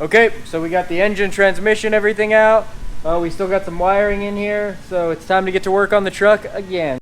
Okay, so we got the engine, transmission, everything out. We still got some wiring in here, so it's time to get to work on the truck again.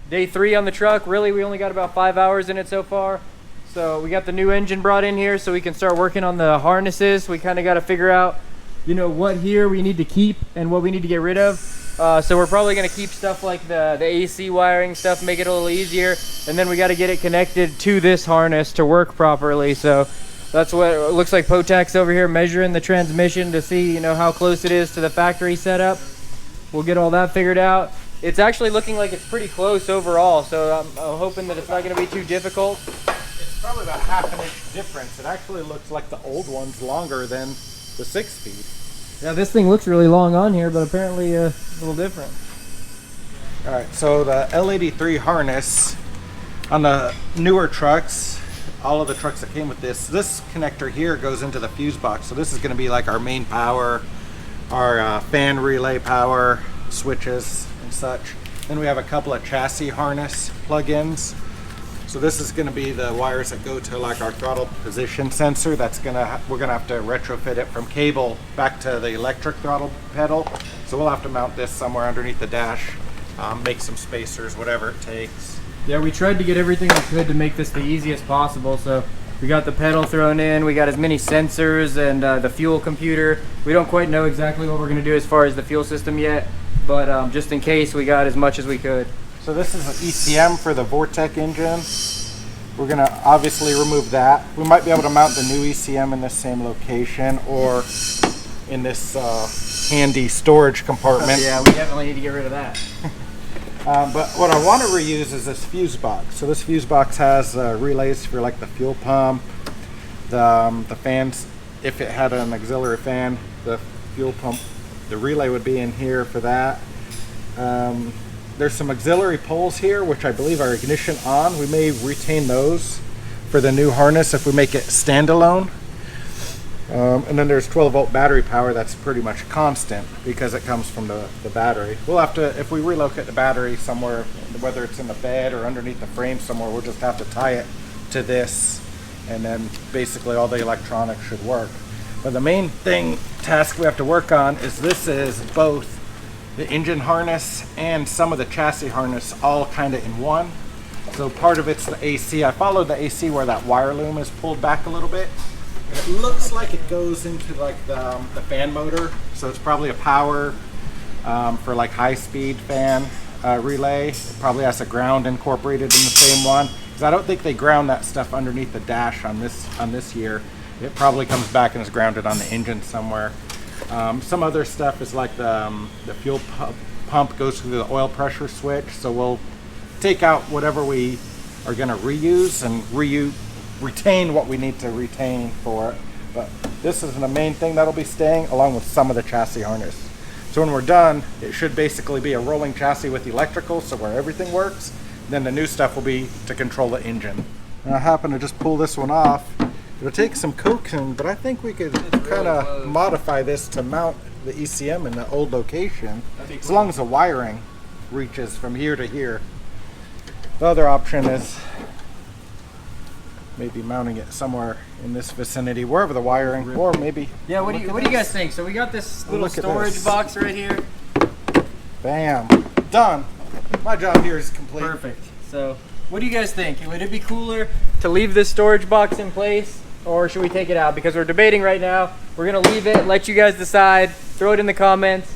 Day 3 on the truck. Really, we only got about 5 hours in it so far. So we got the new engine brought in here so we can start working on the harnesses. We kind of got to figure out, you know, what here we need to keep and what we need to get rid of. So we're probably going to keep stuff like the AC wiring stuff, make it a little easier. And then we got to get it connected to this harness to work properly. So that's what it looks like. Potak's over here measuring the transmission to see, you know, how close it is to the factory setup. We'll get all that figured out. It's actually looking like it's pretty close overall, so I'm hoping that it's not going to be too difficult. It's probably about half an inch difference. It actually looks like the old one's longer than the 6-speed. Yeah, this thing looks really long on here, but apparently a little different. All right, so the L83 harness on the newer trucks, all of the trucks that came with this connector here goes into the fuse box. So this is going to be like our main power, our fan relay power, switches and such. Then we have a couple of chassis harness plug-ins. So this is going to be the wires that go to like our throttle position sensor. We're gonna have to retrofit it from cable back to the electric throttle pedal. So we'll have to mount this somewhere underneath the dash, make some spacers, whatever it takes. Yeah, we tried to get everything we could to make this the easiest possible. So we got the pedal thrown in, we got as many sensors and the fuel computer. We don't quite know exactly what we're going to do as far as the fuel system yet, but just in case, we got as much as we could. So this is an ECM for the Vortec engine. We're going to obviously remove that. We might be able to mount the new ECM in this same location or in this handy storage compartment. Yeah, we definitely need to get rid of that. But what I want to reuse is this fuse box. So this fuse box has relays for like the fuel pump, the fans. If it had an auxiliary fan, the fuel pump, the relay would be in here for that. There's some auxiliary poles here, which I believe are ignition on. We may retain those for the new harness if we make it standalone. And then there's 12-volt battery power that's pretty much constant because it comes from the battery. We'll have to, if we relocate the battery somewhere, whether it's in the bed or underneath the frame somewhere, we'll just have to tie it to this, and then basically all the electronics should work. But the main task we have to work on is this is both the engine harness and some of the chassis harness all kind of in one. So part of it's the AC. I followed the AC where that wire loom is pulled back a little bit. It looks like it goes into like the fan motor, so it's probably a power for like high-speed fan relay. It probably has a ground incorporated in the same one, because I don't think they ground that stuff underneath the dash on this here. It probably comes back and is grounded on the engine somewhere. Some other stuff is like the fuel pump goes through the oil pressure switch, so we'll take out whatever we are going to reuse and retain what we need to retain for it. But this is the main thing that'll be staying, along with some of the chassis harness. So when we're done, it should basically be a rolling chassis with electrical, so where everything works. Then the new stuff will be to control the engine. And I happen to just pull this one off. It'll take some coaxing, but I think we could kind of modify this to mount the ECM in the old location, as long as the wiring reaches from here to here. The other option is maybe mounting it somewhere in this vicinity, wherever the wiring, or maybe... Yeah, what do you guys think? So we got this little storage box right here. Bam. Done. My job here is complete. Perfect. So what do you guys think? Would it be cooler to leave this storage box in place, or should we take it out? Because we're debating right now. We're going to leave it, let you guys decide. Throw it in the comments.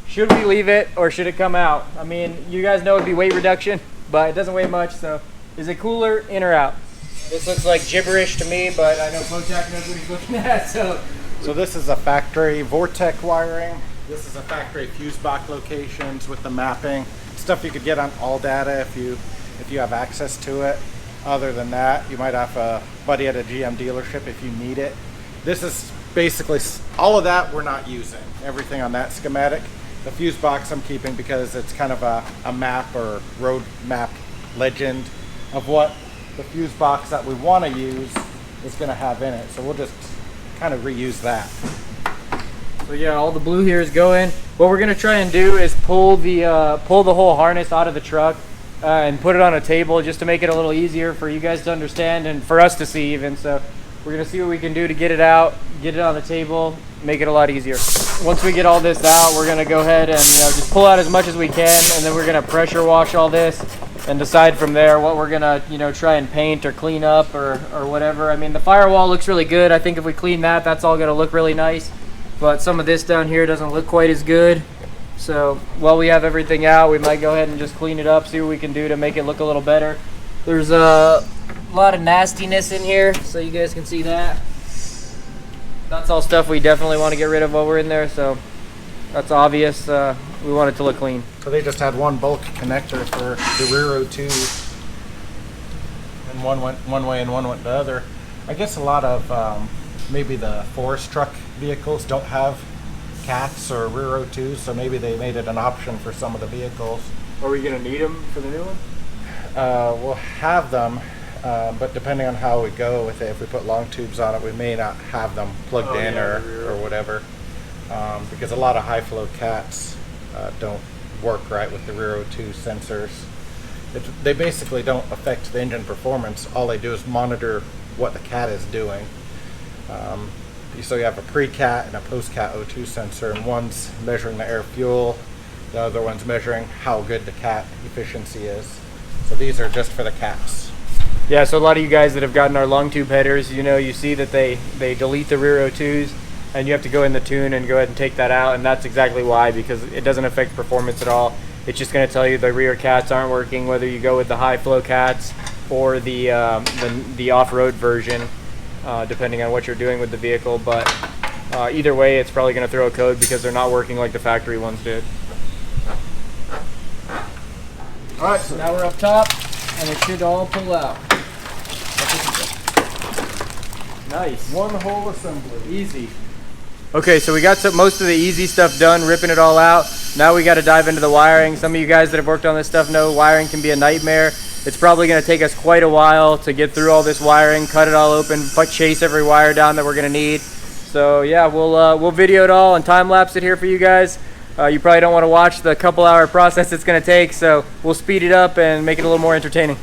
Should we leave it, or should it come out? I mean, you guys know it'd be weight reduction, but it doesn't weigh much, so is it cooler in or out? This looks like gibberish to me, but I know Potak knows what he's looking at, so this is a factory Vortec wiring. This is a factory fuse box locations with the mapping. Stuff you could get on All Data if you have access to it. Other than that, you might have a buddy at a GM dealership if you need it. This is basically all of that we're not using. Everything on that schematic. The fuse box I'm keeping because it's kind of a map or road map legend of what the fuse box that we want to use is going to have in it. So we'll just kind of reuse that. So yeah, all the blue here is going. What we're going to try and do is pull the whole harness out of the truck and put it on a table just to make it a little easier for you guys to understand and for us to see even. So we're gonna see what we can do to get it out, get it on the table, make it a lot easier. Once we get all this out, we're gonna go ahead and just pull out as much as we can, and then we're gonna pressure wash all this and decide from there what we're gonna try and paint or clean up or whatever. I mean, the firewall looks really good. I think if we clean that, that's all gonna look really nice. But some of this down here doesn't look quite as good. So while we have everything out, we might go ahead and just clean it up, see what we can do to make it look a little better. There's a lot of nastiness in here, so you guys can see that. That's all stuff we definitely want to get rid of while we're in there, so that's obvious. We want it to look clean. So they just had one bulk connector for the rear O2, and one went one way and one went the other. I guess a lot of maybe the forest truck vehicles don't have cats or rear O2s, so maybe they made it an option for some of the vehicles. Are we going to need them for the new one? We'll have them, but depending on how we go with it, if we put long tubes on it, we may not have them plugged in or whatever, because a lot of high flow cats don't work right with the rear O2 sensors. They basically don't affect the engine performance. All they do is monitor what the cat is doing. So you have a pre-cat and a post-cat O2 sensor, and one's measuring the air fuel, the other one's measuring how good the cat efficiency is. So these are just for the cats. Yeah, so a lot of you guys that have gotten our long tube headers, you see that they delete the rear O2s, and you have to go in the tune and go ahead and take that out, and that's exactly why, because it doesn't affect performance at all. It's just going to tell you the rear cats aren't working, whether you go with the high flow cats or the off-road version, depending on what you're doing with the vehicle. But either way, it's probably going to throw a code because they're not working like the factory ones did. All right, so now we're up top, and it should all pull out. Nice. One whole assembly. Easy. Okay, so we got most of the easy stuff done, ripping it all out. Now we got to dive into the wiring. Some of you guys that have worked on this stuff know wiring can be a nightmare. It's probably going to take us quite a while to get through all this wiring, cut it all open, chase every wire down that we're going to need. So yeah, we'll video it all and time lapse it here for you guys. You probably don't want to watch the couple-hour process it's going to take, so we'll speed it up and make it a little more entertaining.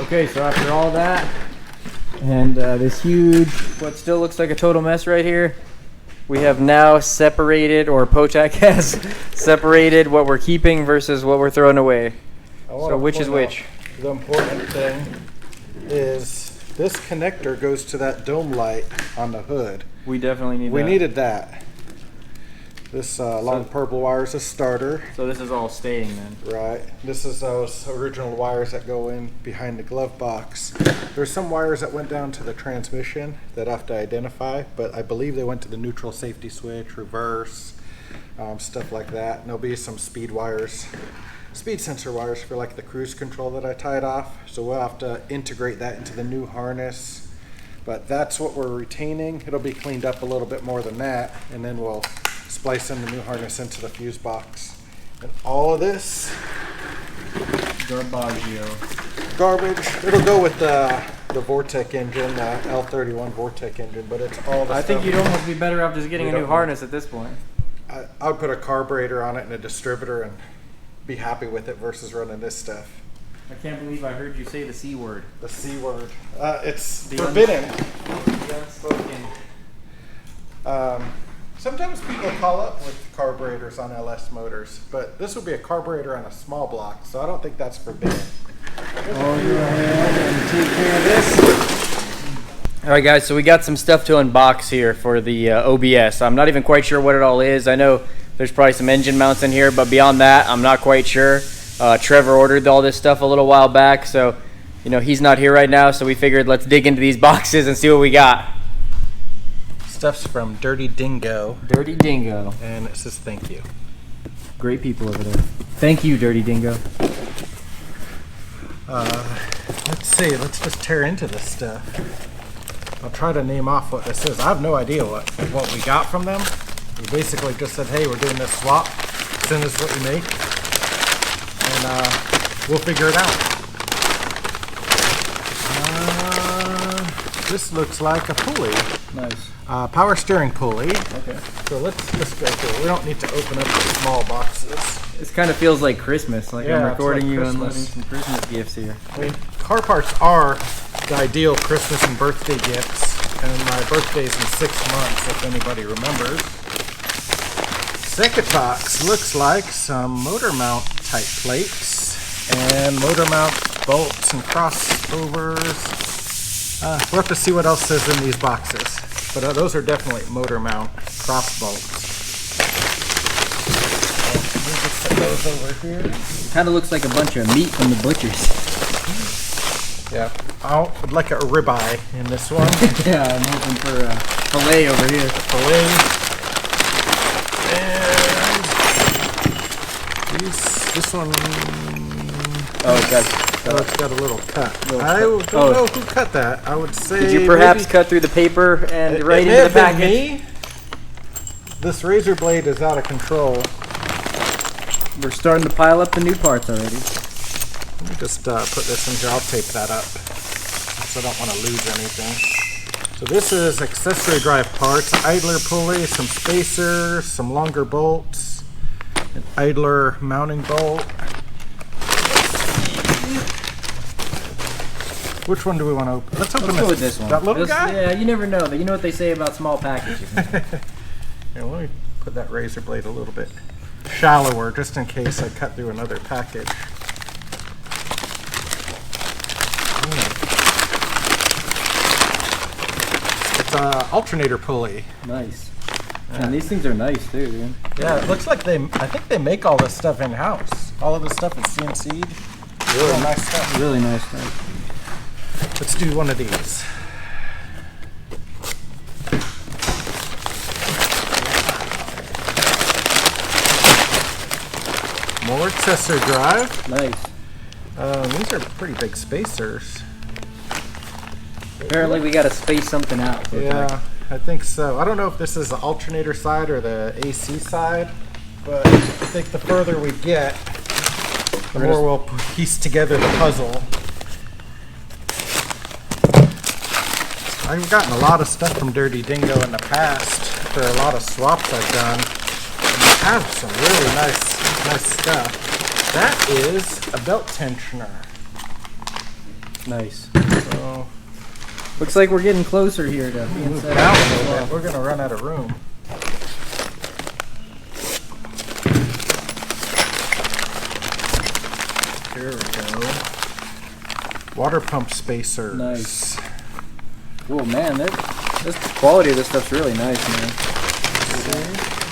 Okay, so after all that, and this huge, what still looks like a total mess right here, we have now separated, or Pochak has separated what we're keeping versus what we're throwing away. So which is which? The important thing is this connector goes to that dome light on the hood. We definitely need that. We needed that. This long purple wire is a starter. So this is all staying then? Right. This is those original wires that go in behind the glove box. There's some wires that went down to the transmission that I have to identify, but I believe they went to the neutral safety switch, reverse, stuff like that. And there'll be some speed wires, speed sensor wires for like the cruise control that I tied off. So we'll have to integrate that into the new harness. But that's what we're retaining. It'll be cleaned up a little bit more than that, and then we'll splice in the new harness into the fuse box. And all of this garbage. It'll go with the Vortec engine, the L31 Vortec engine, but it's all the I stuff. think you'd almost be better off just getting a new harness at this point. I would put a carburetor on it and a distributor and be happy with it versus running this stuff. I can't believe I heard you say the C word. The C word. It's forbidden. The unspoken. Sometimes people call up with carburetors on LS motors, but this would be a carburetor on a small block, so I don't think that's forbidden. Oh, you're ahead and take care of this. All right, guys, so we got some stuff to unbox here for the OBS. I'm not even quite sure what it all is. I know there's probably some engine mounts in here, but beyond that, I'm not quite sure. Trevor ordered all this stuff a little while back, so you know he's not here right now, so we figured let's dig into these boxes and see what we got. Stuff's from Dirty Dingo. Dirty Dingo. And it says thank you. Great people over there. Thank you, Dirty Dingo. Let's see, let's just tear into this stuff. I'll try to name off what this is. I have no idea what we got from them. We basically just said, hey, we're doing this swap. Send us what you make. And we'll figure it out. This looks like a pulley. Nice. Power steering pulley. Okay. So let's just go through it. We don't need to open up the small boxes. This kind of feels like Christmas, like Yeah, I'm recording it's like you Christmas. unloading some Christmas gifts here. I mean, car parts are the ideal Christmas and birthday gifts, and my birthday's in 6 months, if anybody remembers. Second box looks like some motor mount type plates and motor mount bolts and crossovers. We'll have to see what else is in these boxes, but those are definitely motor mount cross bolts. We'll just put those over here. Kind of looks like a bunch of meat from the butchers. Yeah, I would like a ribeye in this one. Yeah, I'm hoping for a fillet over here. Fillet. And this one. Oh, it got. It's got a little cut. I don't know who cut that. I would say. Did you perhaps maybe, cut through the paper and right it into the may have been package? me. This razor blade is out of control. We're starting to pile up the new parts already. Let me just put this in here. I'll tape that up because I don't want to lose anything. So this is accessory drive parts, idler pulley, some spacers, some longer bolts, an idler mounting bolt. Which one do we want to open? Let's open Let's go with this one. That little guy? Yeah, you never know. You know what they say about small packages. Here, let me put that razor blade a little bit shallower just in case I cut through another package. It's an alternator pulley. Nice. And these things are nice too, dude. Yeah, it looks like I think they make all this stuff in-house. All of this stuff is CNC'd. Really nice stuff. Really nice stuff. Let's do one of these. More accessory drive. Nice. These are pretty big spacers. Apparently we gotta space something out. Yeah, I think so. I don't know if this is the alternator side or the AC side, but I think the further we get, the more we'll piece together the puzzle. I've gotten a lot of stuff from Dirty Dingo in the past for a lot of swaps I've done. And they have some really nice stuff. That is a belt tensioner. Nice. So Looks like we're getting closer here to being move set down up. a little bit. We're gonna run out of room. There we go. Water pump spacers. Nice. Oh man, the quality of this stuff's really nice, man.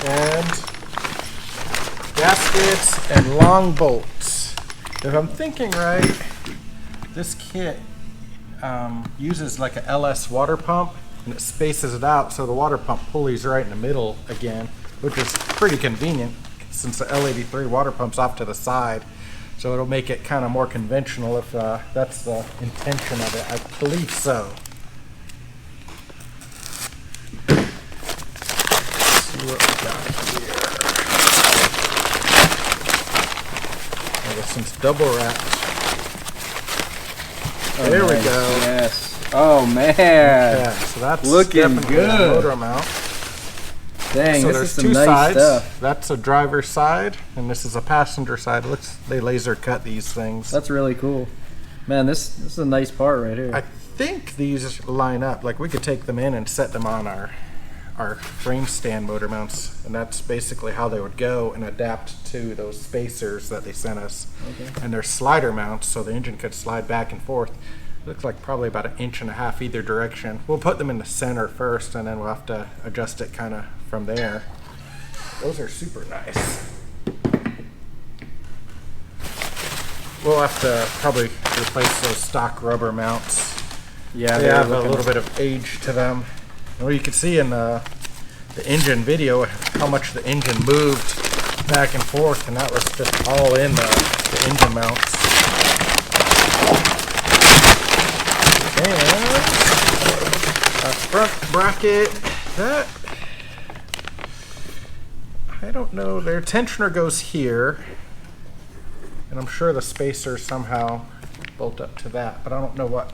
And gaskets and long bolts. If I'm thinking right, this kit uses like a LS water pump and it spaces it out so the water pump pulley's right in the middle again, which is pretty convenient since the L83 water pump's off to the side. So it'll make it kind of more conventional if that's the intention of it. I believe so. Let's see what we got here. Oh, this one's double wrapped. Oh, There we nice. go. Yes. Oh man. Yeah, so that's Looking definitely good. a motor mount. Dang, So this there's is some two nice sides. stuff. That's a driver's side, and this is a passenger side. It looks they laser cut these things. That's really cool. Man, this is a nice part right here. I think these line up. Like we could take them in and set them on our frame stand motor mounts, and that's basically how they would go and adapt to those spacers that they sent us. Okay. And they're slider mounts, so the engine could slide back and forth. Looks like probably about 1.5 inches either direction. We'll put them in the center first, and then we'll have to adjust it kind of from there. Those are super nice. We'll have to probably replace those stock rubber mounts. Yeah, they have a little bit of age to them. Well, you can see in the engine video how much the engine moved back and forth, and that was just all in the engine mounts. And a front bracket, that, I don't know, their tensioner goes here, and I'm sure the spacer somehow bolt up to that, but I don't know what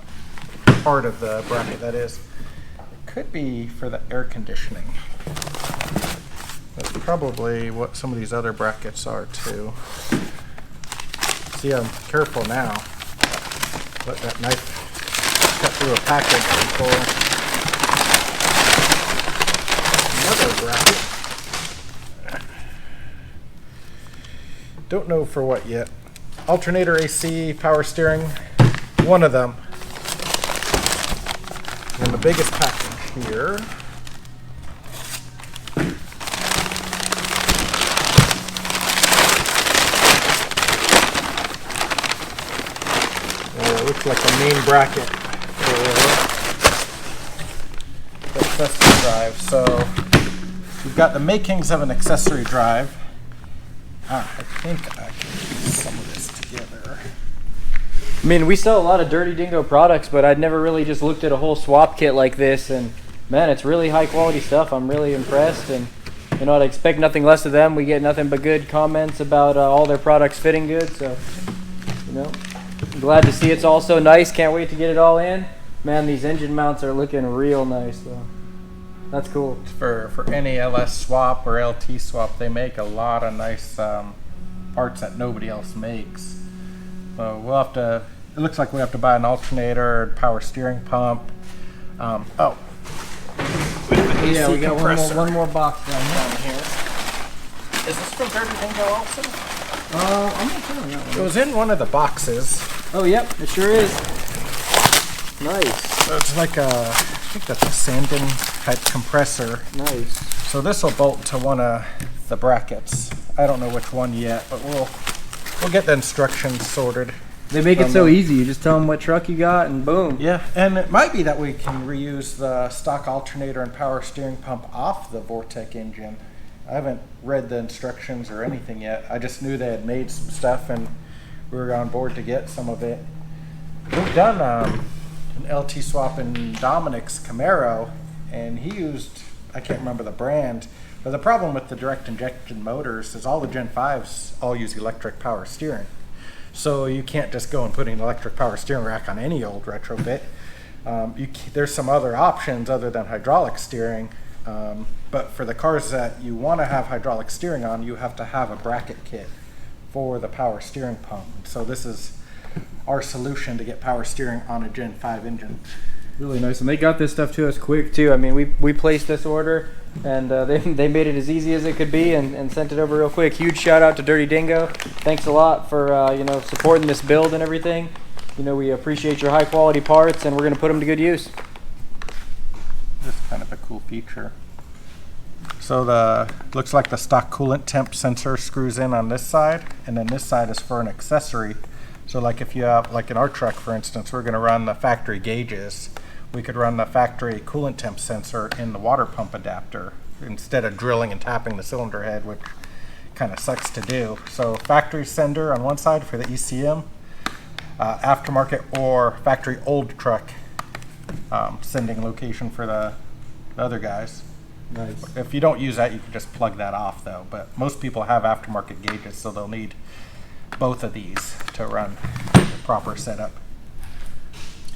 part of the bracket that is. It could be for the air conditioning. That's probably what some of these other brackets are too. See, I'm careful now. Let that knife cut through a package before. Another bracket. Don't know for what yet. Alternator AC, power steering, one of them. And the biggest package here. Looks like a main bracket for the accessory drive. So we've got the makings of an accessory drive. I think I can piece some of this together. I mean, we sell a lot of Dirty Dingo products, but I'd never really just looked at a whole swap kit like this, and man, it's really high quality stuff. I'm really impressed, and you know, I'd expect nothing less of them. We get nothing but good comments about all their products fitting good, so you know, I'm glad to see it's all so nice. Can't wait to get it all in. Man, these engine mounts are looking real nice though. That's cool. For any LS swap or LT swap, they make a lot of nice parts that nobody else makes. So we'll have to, it looks like we have to buy an alternator, power steering pump. Oh. Yeah, we got one more box down here. Is this from Dirty Dingo also? I'm not sure on that one. It was in one of the boxes. Oh, yep, it sure is. Nice. So it's like a, I think that's a sanding type compressor. Nice. So this will bolt to one of the brackets. I don't know which one yet, but we'll get the instructions sorted. They make it so easy. You just tell them what truck you got and boom. Yeah, and it might be that we can reuse the stock alternator and power steering pump off the Vortec engine. I haven't read the instructions or anything yet. I just knew they had made some stuff and we were on board to get some of it. We've done an LT swap in Dominic's Camaro, and he used, I can't remember the brand, but the problem with the direct injection motors is all the Gen 5s all use electric power steering. So you can't just go and put an electric power steering rack on any old retrofit. There's some other options other than hydraulic steering, but for the cars that you want to have hydraulic steering on, you have to have a bracket kit for the power steering pump. So this is our solution to get power steering on a Gen 5 engine. Really nice, and they got this stuff to us quick too. I mean, we placed this order, and they made it as easy as it could be, and sent it over real quick. Huge shout out to Dirty Dingo. Thanks a lot for you know, supporting this build and everything. You know, we appreciate your high quality parts, and we're going to put them to good use. This is kind of a cool feature. So looks like the stock coolant temp sensor screws in on this side, and then this side is for an accessory. So like if you have, like in our truck for instance, we're going to run the factory gauges. We could run the factory coolant temp sensor in the water pump adapter instead of drilling and tapping the cylinder head, which kind of sucks to do. So factory sender on one side for the ECM, aftermarket or factory old truck sending location for the other guys. Nice. If you don't use that, you can just plug that off though. But most people have aftermarket gauges, so they'll need both of these to run the proper setup.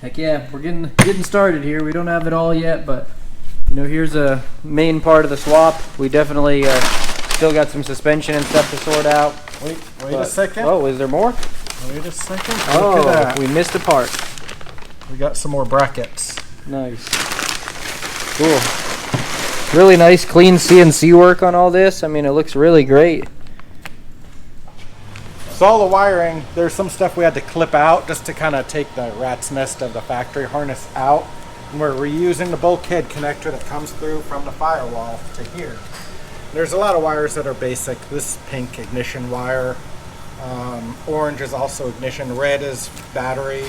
Heck yeah, we're getting started here. We don't have it all yet, but you know, here's a main part of the swap. We definitely still got some suspension and stuff to sort out. Wait a second. Oh, is there more? Wait a second. Oh, look at that. We missed a part. We got some more brackets. Nice. Cool. Really nice, clean CNC work on all this. I mean, it looks really great. So all the wiring, there's some stuff we had to clip out just to kind of take the rat's nest of the factory harness out. And we're reusing the bulkhead connector that comes through from the firewall to here. There's a lot of wires that are basic. This pink ignition wire. Orange is also ignition. Red is battery.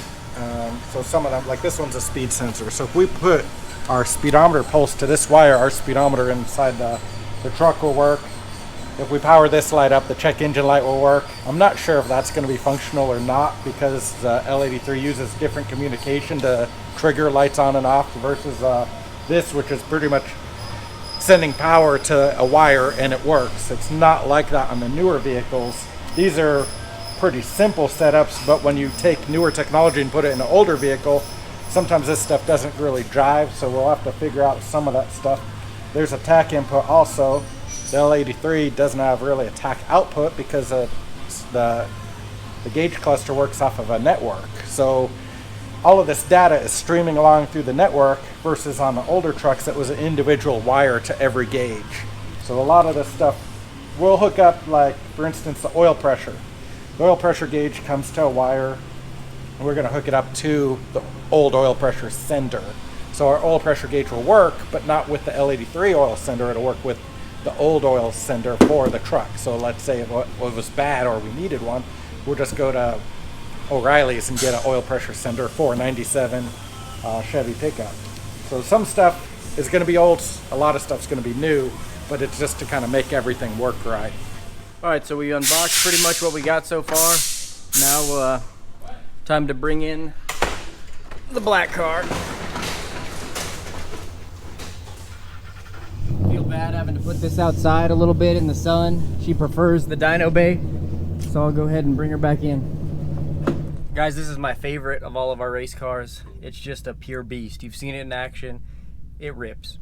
So some of them, like this one's a speed sensor. So if we put our speedometer pulse to this wire, our speedometer inside the truck will work. If we power this light up, the check engine light will work. I'm not sure if that's going to be functional or not because the L83 uses different communication to trigger lights on and off versus this, which is pretty much sending power to a wire and it works. It's not like that on the newer vehicles. These are pretty simple setups, but when you take newer technology and put it in an older vehicle, sometimes this stuff doesn't really drive, so we'll have to figure out some of that stuff. There's a TAC input also. The L83 doesn't have really a TAC output because the gauge cluster works off of a network. So all of this data is streaming along through the network versus on the older trucks it was an individual wire to every gauge. So a lot of this stuff will hook up, like for instance the oil pressure. The oil pressure gauge comes to a wire and we're going to hook it up to the old oil pressure sender. So our oil pressure gauge will work, but not with the L83 oil sender. It'll work with the old oil sender for the truck. So let's say if it was bad or we needed one, we'll just go to O'Reilly's and get an oil pressure sender for a 97 Chevy pickup. So some stuff is going to be old, a lot of stuff's going to be new, but it's just to kind of make everything work right. All right, so we unboxed pretty much what we got so far. Now time to bring in the black car. Feel bad having to put this outside a little bit in the sun. She prefers the dyno bay, so I'll go ahead and bring her back in. Guys, this is my favorite of all of our race cars. It's just a pure beast. You've seen it in action. It rips.